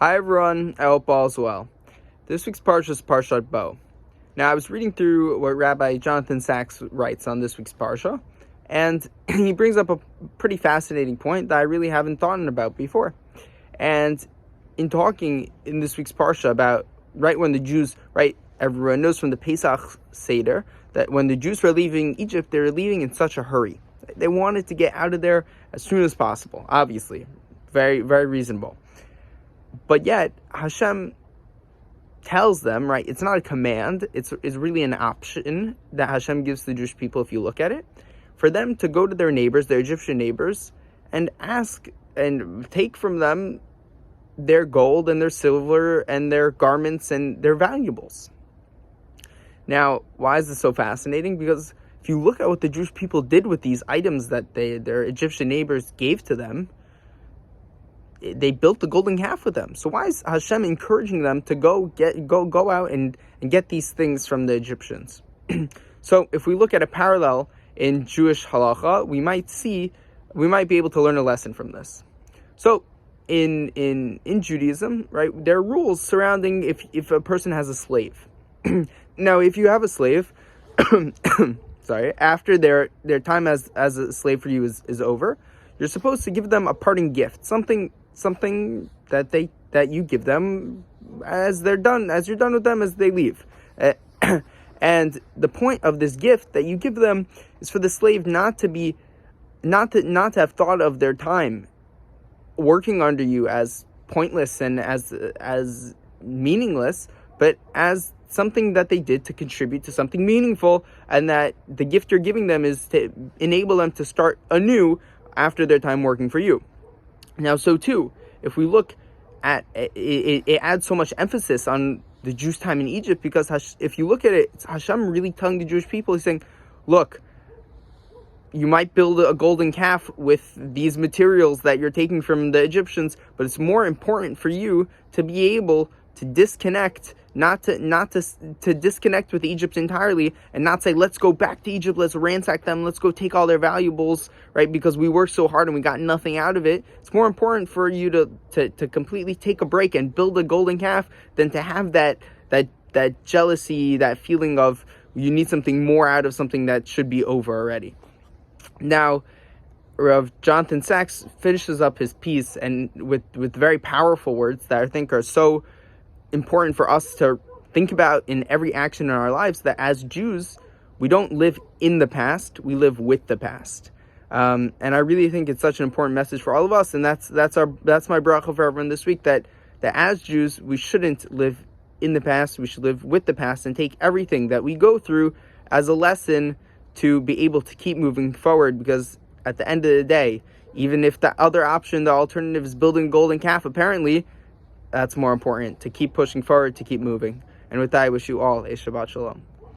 Hi everyone, I hope all is well. This week's Parsha is Parshat Bo. Now I was reading through what Rabbi Jonathan Sachs writes on this week's Parsha, and he brings up a pretty fascinating point that I really haven't thought about before. And in talking in this week's Parsha about right when the Jews, everyone knows from the Pesach Seder that when the Jews were leaving Egypt, they were leaving in such a hurry. They wanted to get out of there as soon as possible, obviously. Very, very reasonable. But yet, Hashem tells them, it's not a command, it's really an option that Hashem gives to the Jewish people, if you look at it, for them to go to their neighbors, their Egyptian neighbors, and ask and take from them their gold and their silver and their garments and their valuables. Now, why is this so fascinating? Because if you look at what the Jewish people did with these items that their Egyptian neighbors gave to them, they built the golden calf with them. So why is Hashem encouraging them to go out and get these things from the Egyptians? So if we look at a parallel in Jewish halacha, we might be able to learn a lesson from this. So in Judaism, there are rules surrounding if a person has a slave. Now, if you have a slave, after their time as a slave for you is over, you're supposed to give them a parting gift, something that you give them as you're done with them as they leave. And the point of this gift that you give them is for the slave not to have thought of their time working under you as pointless and as meaningless, but as something that they did to contribute to something meaningful, and that the gift you're giving them is to enable them to start anew after their time working for you. Now, so too, if we look at it, it adds so much emphasis on the Jews' time in Egypt, because if you look at it, it's Hashem really telling the Jewish people, he's saying, look, you might build a golden calf with these materials that you're taking from the Egyptians, but it's more important for you to be able to disconnect, not to disconnect with Egypt entirely, and not say, let's go back to Egypt, let's ransack them, let's go take all their valuables, because we worked so hard and we got nothing out of it. It's more important for you to completely take a break and build a golden calf than to have that jealousy, that feeling of you need something more out of something that should be over already. Now, Rav Jonathan Sachs finishes up his piece and with very powerful words that I think are so important for us to think about in every action in our lives, that as Jews, we don't live in the past, we live with the past. And I really think it's such an important message for all of us, and that's my bracha for everyone this week, that as Jews, we shouldn't live in the past, we should live with the past and take everything that we go through as a lesson to be able to keep moving forward, because at the end of the day, even if the other option, the alternative, is building a golden calf, apparently, that's more important, to keep pushing forward, to keep moving. And with that, I wish you all a Shabbat Shalom.